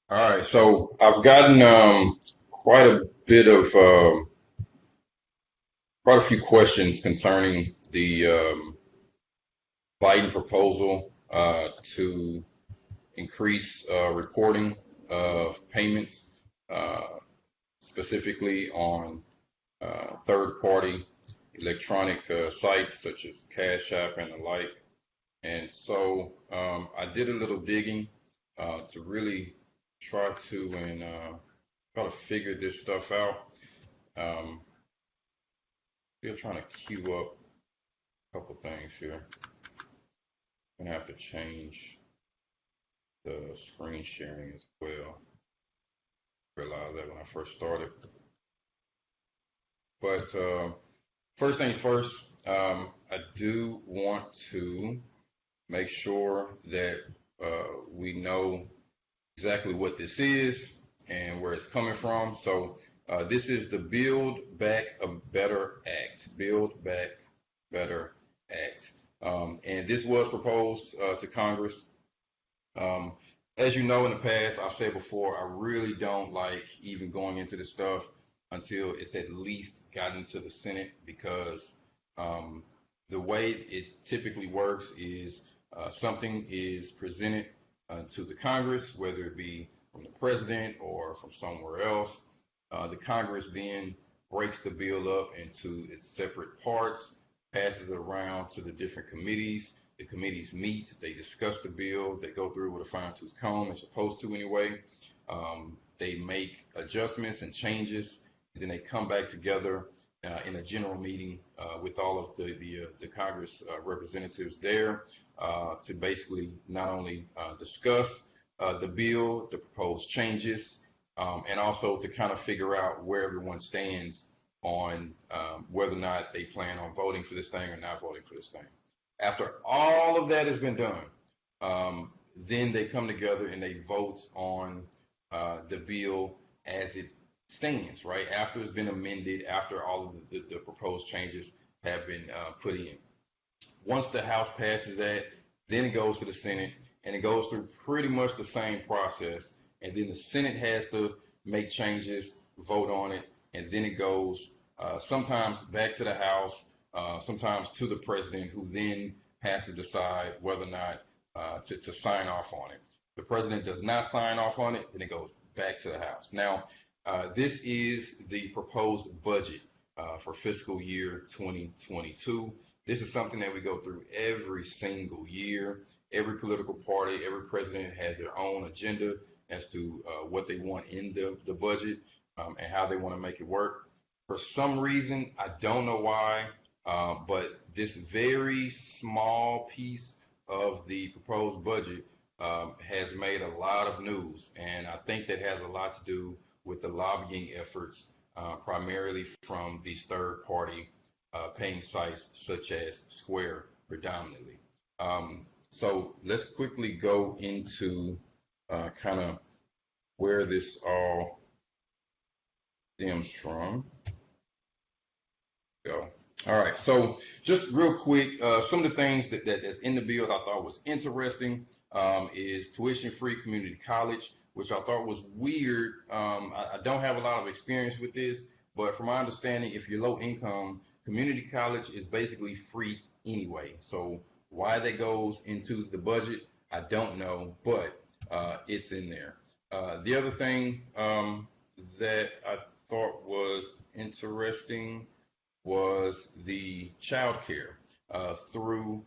All right, so I've gotten quite a bit of quite a few questions concerning the Biden proposal to increase reporting of payments, uh, specifically on third-party electronic sites such as Cash App and the like. And so I did a little digging to really try to figure this stuff out. Um, Still trying to queue up a couple things here. Gonna have to change the screen sharing as well. Realized that when I first started. But first things first, I do want to make sure that we know exactly what this is and where it's coming from. So this is the Build Back a Better Act. Build Back Better Act. And this was proposed to Congress. Um, as you know, in the past, I've said before, I really don't like even going into this stuff until it's at least gotten to the Senate because um, the way it typically works is something is presented to the Congress, whether it be from the president or from somewhere else. The Congress then breaks the bill up into its separate parts, passes it around to the different committees. The committees meet, they discuss the bill, they go through with a fine tooth comb, they're supposed to anyway. They make adjustments and changes, and then they come back together in a general meeting with all of the Congress representatives there to basically not only discuss the bill, the proposed changes, and also to kind of figure out where everyone stands on whether or not they plan on voting for this thing or not voting for this thing. After all of that has been done, then they come together and they vote on the bill as it stands, right? After it's been amended, after all of the proposed changes have been put in. Once the House passes that, then it goes to the Senate and it goes through pretty much the same process. And then the Senate has to make changes, vote on it, and then it goes sometimes back to the House, sometimes to the president, who then has to decide whether or not to sign off on it. The president does not sign off on it, then it goes back to the House. Now, this is the proposed budget for fiscal year 2022. This is something that we go through every single year. Every political party, every president has their own agenda as to what they want in the budget and how they want to make it work. For some reason, I don't know why, but this very small piece of the proposed budget has made a lot of news. And I think that has a lot to do with the lobbying efforts, primarily from these third party paying sites such as Square predominantly. So let's quickly go into kind of where this all stems from. Go. All right. So just real quick, some of the things that's in the bill that I thought was interesting is tuition-free community college, which I thought was weird. I don't have a lot of experience with this, but from my understanding, if you're low income, community college is basically free anyway. So why that goes into the budget, I don't know, but it's in there. The other thing that I thought was interesting was the child care through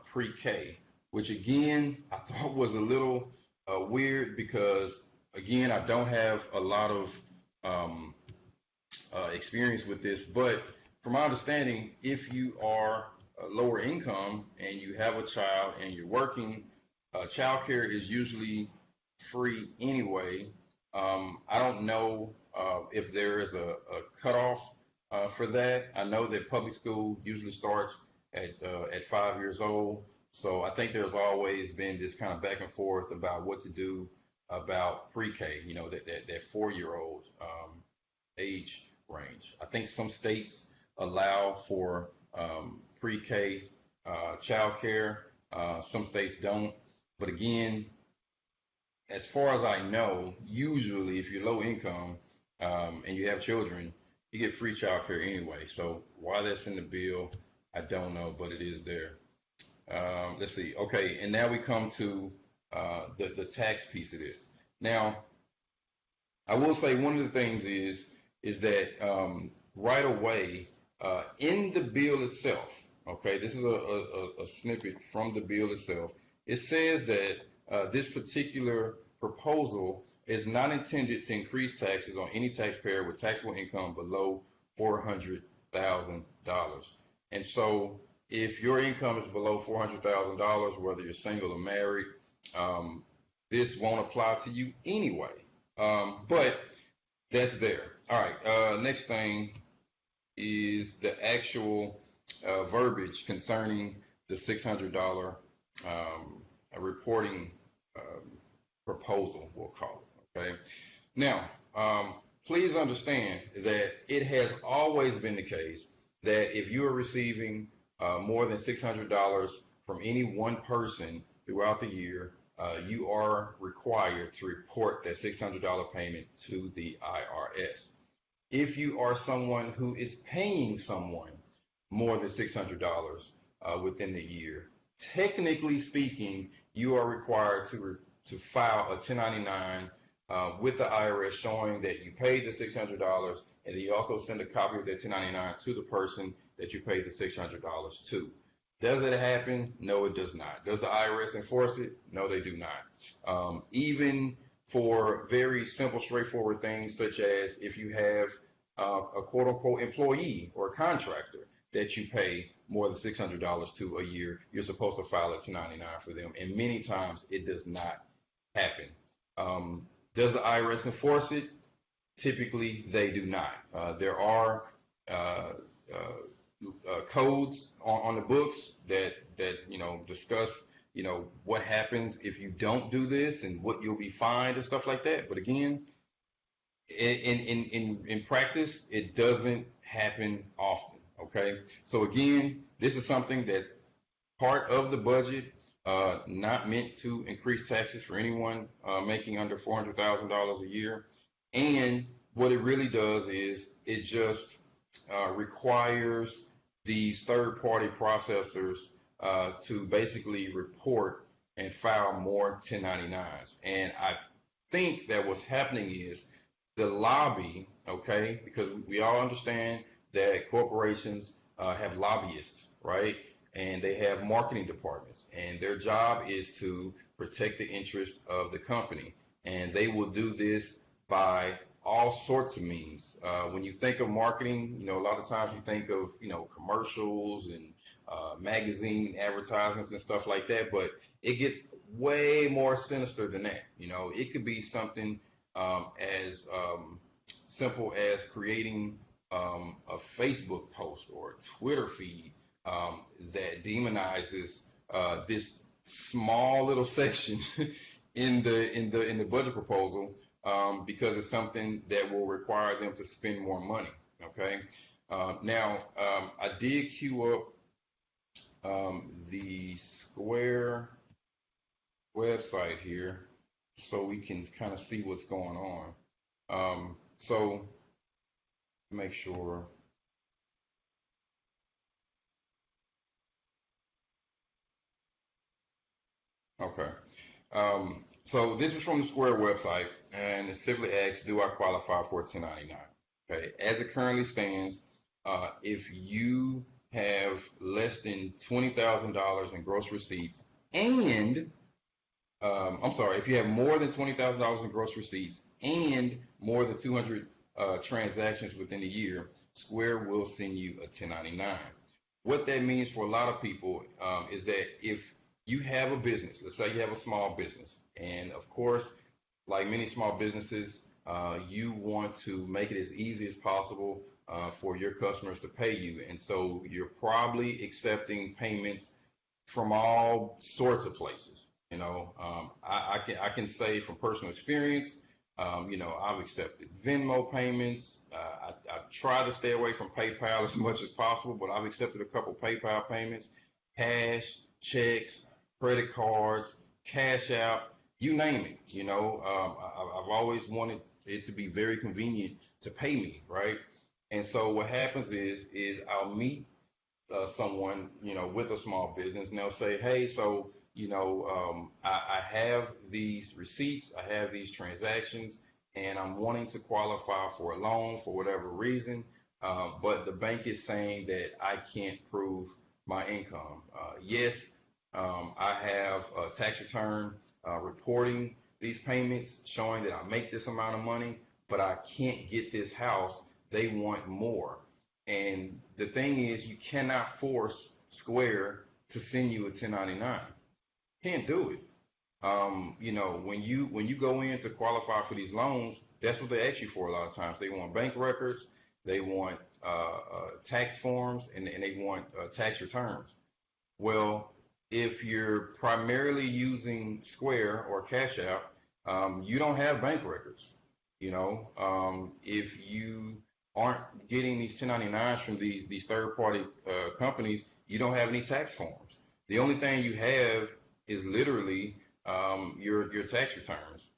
pre-K, which again I thought was a little weird because again I don't have a lot of um, experience with this, but from my understanding, if you are lower income and you have a child and you're working, child care is usually free anyway. I don't know if there is a cutoff for that. I know that public school usually starts at 5 years old, so I think there's always been this kind of back and forth about what to do about pre-K. You know that 4 year old age range. I think some states allow for pre-K child care. Some states don't. But again, as far as I know, usually if you're low income and you have children, you get free childcare anyway. So why that's in the bill, I don't know, but it is there. Let's see. Okay, and now we come to the tax piece of this. Now, I will say one of the things is that right away in the bill itself. Okay, this is a snippet from the bill itself. It says that this particular proposal is not intended to increase taxes on any taxpayer with taxable income below $400,000. And so, if your income is below $400,000, whether you're single or married, this won't apply to you anyway. But that's there. All right. Next thing is the actual verbiage concerning the $600 reporting proposal, we'll call it. Okay. Now, please understand that it has always been the case that if you are receiving more than $600 from any one person throughout the year, you are required to report that $600 payment to the IRS. If you are someone who is paying someone more than $600 within the year, technically speaking, you are required to file a 1099 with the IRS showing that you paid the $600, and then you also send a copy of that 1099 to the person that you paid the $600 to. Does it happen? No, it does not. Does the IRS enforce it? No, they do not. Even for very simple, straightforward things such as if you have a quote-unquote employee or a contractor that you pay more than $600 to a year, you're supposed to file a 1099 for them. And many times it does not happen. Does the IRS enforce it? Typically, they do not. There are codes on the books that discuss what happens if you don't do this and what you'll be fined and stuff like that. But again, in practice, it doesn't happen often. Okay, so again, this is something that's part of the budget, not meant to increase taxes for anyone making under $400,000 a year. And what it really does is it just requires these third-party processors to basically report and file more 1099s. And I think that what's happening is the lobby, okay, because we all understand that corporations have lobbyists, right? And they have marketing departments, and their job is to protect the interest of the company. And they will do this by all sorts of means. When you think of marketing, a lot of times you think of, commercials and magazine advertisements and stuff like that, but it gets way more sinister than that. It could be something as simple as creating a Facebook post or a Twitter feed that demonizes this small little section in the budget proposal because it's something that will require them to spend more money. Okay. Now I did queue up the Square website here so we can kind of see what's going on. So make sure. Okay. So this is from the Square website, and it simply asks, do I qualify for 1099? Okay. As it currently stands, if you have less than $20,000 in gross receipts and if you have more than $20,000 in gross receipts and more than 200 transactions within a year, Square will send you a 1099. What that means for a lot of people is that if you have a business, let's say you have a small business, and of course, like many small businesses, you want to make it as easy as possible for your customers to pay you. And so you're probably accepting payments from all sorts of places. I can say from personal experience, I've accepted Venmo payments. I try to stay away from PayPal as much as possible, but I've accepted a couple PayPal payments, cash, checks, credit cards, Cash App. you name it. I've always wanted it to be very convenient to pay me, right? And so what happens is I'll meet someone, with a small business, and they'll say, hey, so, I have these receipts, I have these transactions, and I'm wanting to qualify for a loan for whatever reason, but the bank is saying that I can't prove my income. Yes, I have a tax return reporting these payments showing that I make this amount of money, but I can't get this house. They want more. And the thing is, you cannot force Square to send you a 1099. Can't do it. When you go in to qualify for these loans, that's what they ask you for a lot of times. They want bank records, they want tax forms, and they want tax returns. Well, if you're primarily using Square or Cash App, you don't have bank records. If you aren't getting these 1099s from these third party companies, you don't have any tax forms. The only thing you have is literally your tax returns.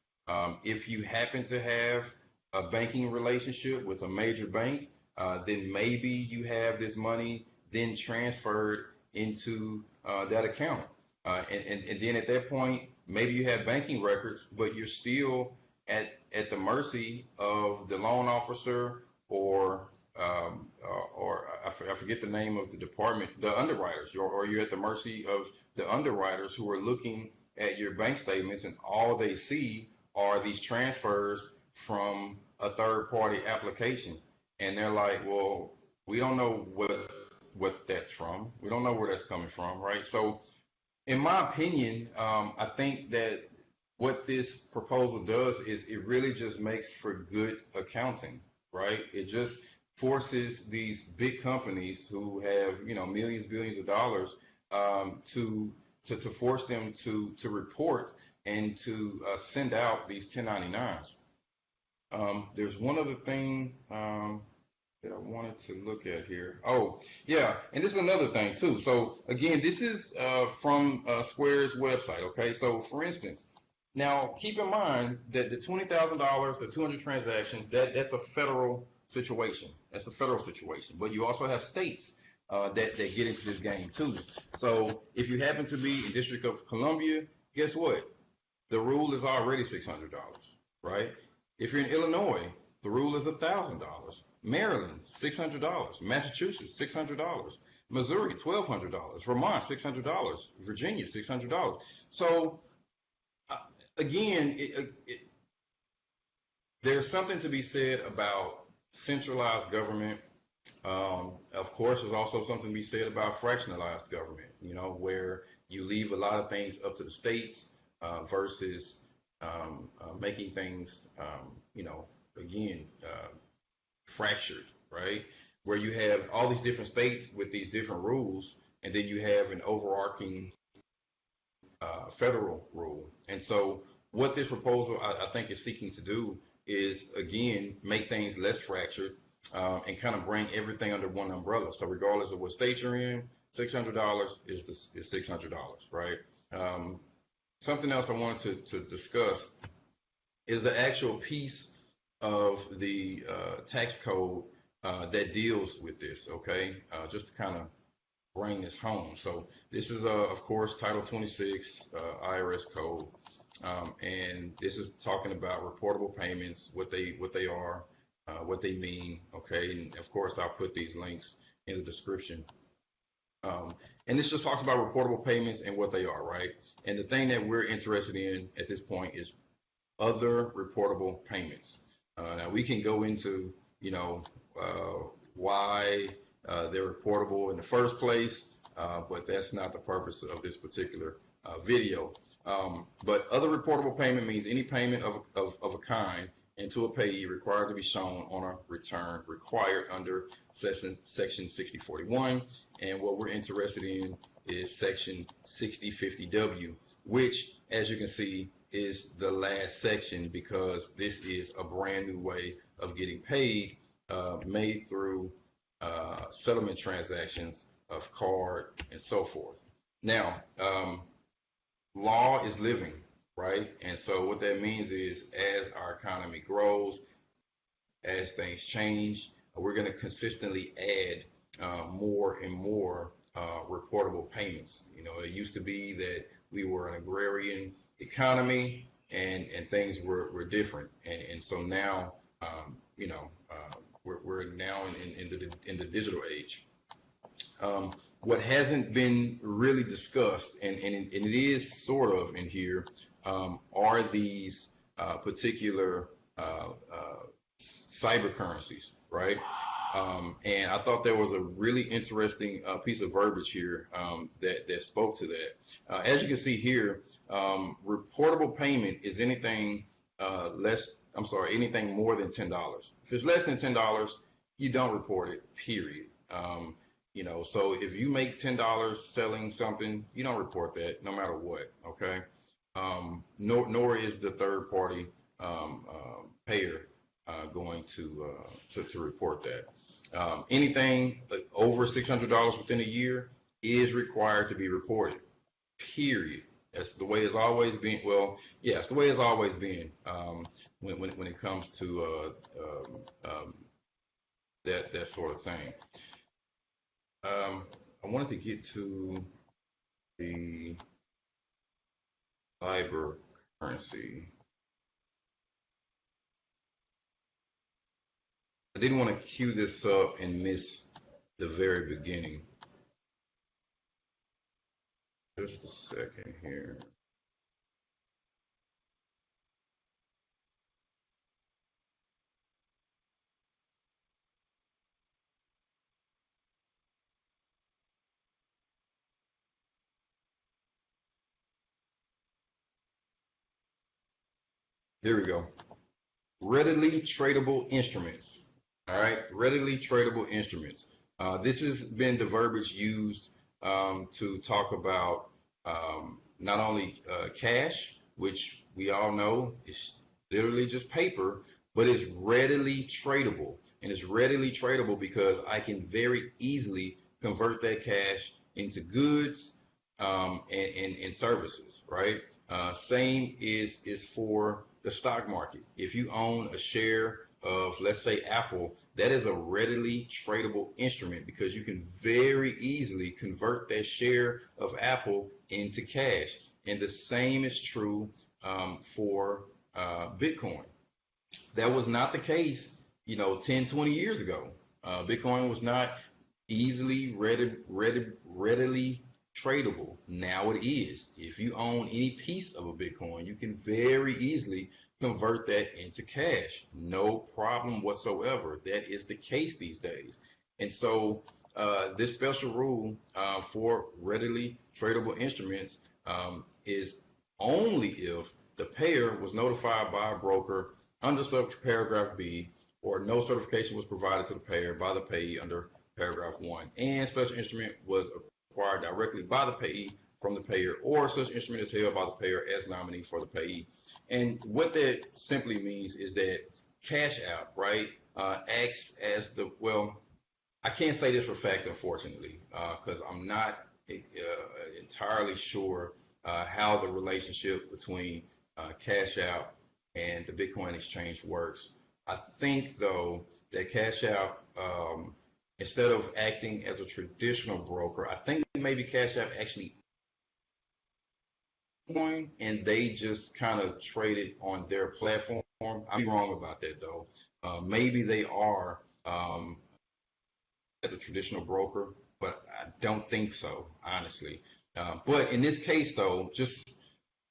If you happen to have a banking relationship with a major bank, then maybe you have this money then transferred into that account. And then at that point, maybe you have banking records, but you're still at the mercy of the loan officer or I forget the name of the department, the underwriters, or you're at the mercy of the underwriters who are looking at your bank statements, and all they see are these transfers from a third party application. And they're like, well, we don't know what that's from. We don't know where that's coming from, right? So in my opinion, I think that what this proposal does is it really just makes for good accounting, right? It just forces these big companies who have, millions, billions of dollars, to force them to report and to send out these 1099s. There's one other thing that I wanted to look at here. Oh, yeah, and this is another thing too. So again, this is from Square's website. Okay, so for instance, now keep in mind that the $20,000, the 200 transactions, that's a federal situation. That's a federal situation. But you also have states that get into this game too. So if you happen to be in District of Columbia, guess what? The rule is already $600, right? If you're in Illinois, the rule is $1,000. Maryland, $600. Massachusetts, $600. Missouri, $1,200. Vermont, $600. Virginia, $600. So again, there's something to be said about centralized government. Of course, there's also something to be said about fractionalized government, where you leave a lot of things up to the states versus making things, again, fractured, right? Where you have all these different states with these different rules, and then you have an overarching federal rule. And so what this proposal, I think, is seeking to do is, again, make things less fractured and kind of bring everything under one umbrella. So regardless of what state you're in, $600 is $600, right? Something else I wanted to discuss is the actual piece of the tax code that deals with this, okay? Just to kind of bring this home. So this is, of course, Title 26 Irs Code, and this is talking about reportable payments, what they are, what they mean, okay? And of course, I'll put these links in the description. And this just talks about reportable payments and what they are, right? And the thing that we're interested in at this point is other reportable payments. Now we can go into, why they're reportable in the first place, but that's not the purpose of this particular video. But other reportable payment means any payment of a kind into a payee required to be shown on a return required under section 6041. And what we're interested in is section 6050W, which, as you can see, is the last section, because this is a brand new way of getting paid, made through settlement transactions of card and so forth. Now, law is living, right? And so what that means is as our economy grows, as things change, we're going to consistently add more and more reportable payments. You know, it used to be that we were an agrarian economy and things were different. And so now, you know, we're now in the digital age. What hasn't been really discussed, and it is sort of in here, are these particular cyber currencies, right? And I thought there was a really interesting piece of verbiage here that spoke to that. As you can see here, reportable payment is anything anything more than $10. If it's less than $10, you don't report it, period. You know, so if you make $10 selling something, you don't report that no matter what, okay? Nor is the third party payer going to report that. Anything over $600 within a year is required to be reported, period. That's the way it's always been. Well, yeah, it's the way it's always been when it comes to that sort of thing. I wanted to get to the cyber currency. I didn't want to cue this up and miss the very beginning. Just a second here. Here we go. Readily tradable instruments. All right, readily tradable instruments. This has been the verbiage used to talk about not only cash, which we all know is literally just paper, but it's readily tradable. And it's readily tradable because I can very easily convert that cash into goods and services, right? Same is for the stock market. If you own a share of, let's say, Apple, that is a readily tradable instrument because you can very easily convert that share of Apple into cash. And the same is true for Bitcoin. That was not the case, 10, 20 years ago. Bitcoin was not easily readily tradable. Now it is. If you own any piece of a Bitcoin, you can very easily convert that into cash. No problem whatsoever. That is the case these days. And so this special rule for readily tradable instruments is only if the payer was notified by a broker under subparagraph B, or no certification was provided to the payer by the payee under paragraph 1, and such instrument was acquired directly by the payee from the payer, or such instrument is held by the payer as nominee for the payee. And what that simply means is that Cash App, right, acts as the, well, I can't say this for fact, unfortunately, because I'm not entirely sure how the relationship between Cash App and the Bitcoin exchange works. I think, though, that Cash App, instead of acting as a traditional broker, I think maybe Cash App actually and they just kind of trade it on their platform. I'm wrong about that, though. Maybe they are as a traditional broker, but I don't think so, honestly. But in this case, though, just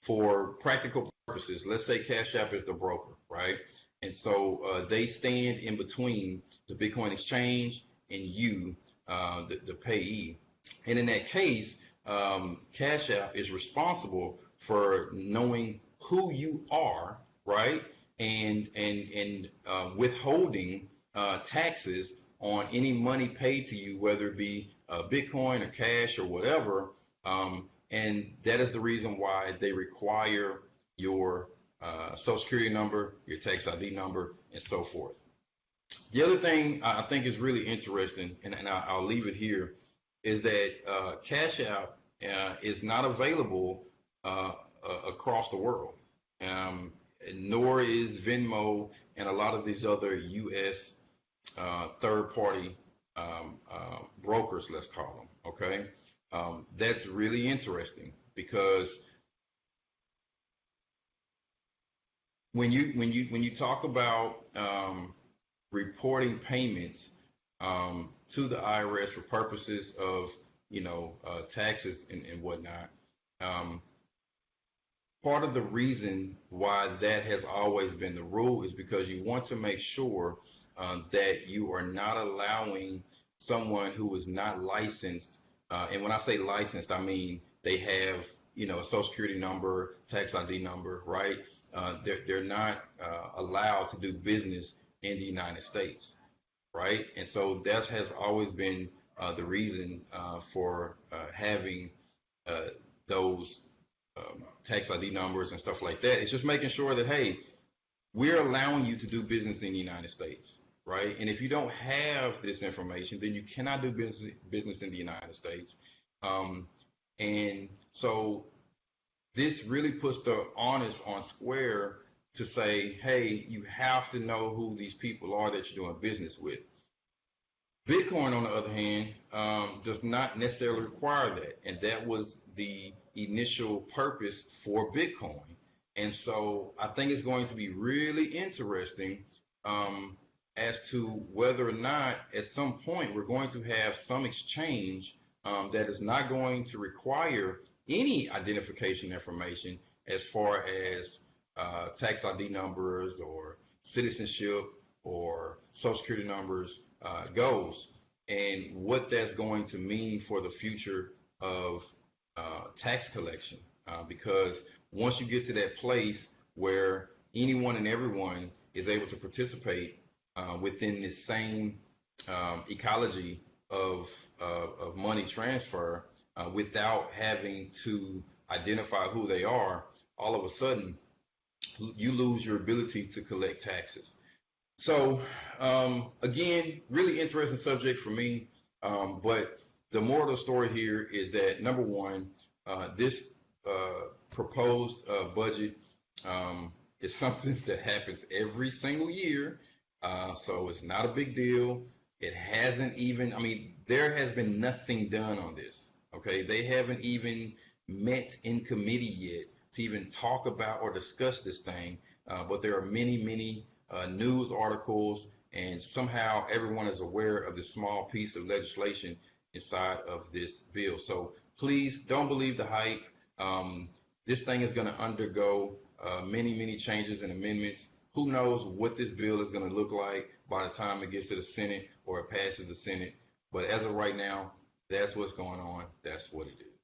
for practical purposes, let's say Cash App is the broker, right? And so they stand in between the Bitcoin exchange and you, the payee. And in that case, Cash App is responsible for knowing who you are, right? And withholding taxes on any money paid to you, whether it be Bitcoin or cash or whatever. And that is the reason why they require your Social Security number, your tax ID number, and so forth. The other thing I think is really interesting, and I'll leave it here, is that Cash App is not available across the world. Um, Nor is Venmo and a lot of these other U.S. Third-party brokers, let's call them. Okay, that's really interesting because when you talk about reporting payments to the IRS for purposes of taxes and whatnot. Um, Part of the reason why that has always been the rule is because you want to make sure that you are not allowing someone who is not licensed, and when I say licensed, I mean they have a social security number, tax ID number, right? They're not allowed to do business in the United States, right? And so that has always been the reason for having those tax ID numbers and stuff like that. It's just making sure that, hey, we're allowing you to do business in the United States, right? And if you don't have this information, then you cannot do business in the United States. And so this really puts the onus on Square to say, hey, you have to know who these people are that you're doing business with. Bitcoin, on the other hand, does not necessarily require that. And that was the initial purpose for Bitcoin. And so I think it's going to be really interesting as to whether or not at some point we're going to have some exchange that is not going to require any identification information as far as tax ID numbers or citizenship or social security numbers goes, and what that's going to mean for the future of tax collection. Because once you get to that place where anyone and everyone is able to participate within this same ecology of money transfer without having to identify who they are, all of a sudden you lose your ability to collect taxes. So again, really interesting subject for me. But the moral of the story here is that, number one, this proposed budget is something that happens every single year. So it's not a big deal. It hasn't even, I mean, there has been nothing done on this. Okay, they haven't even met in committee yet to even talk about or discuss this thing. But there are many, many news articles, and somehow everyone is aware of this small piece of legislation inside of this bill. So please don't believe the hype. This thing is going to undergo many, many changes and amendments. Who knows what this bill is going to look like by the time it gets to the Senate or it passes the Senate. But as of right now, that's what's going on. That's what it is.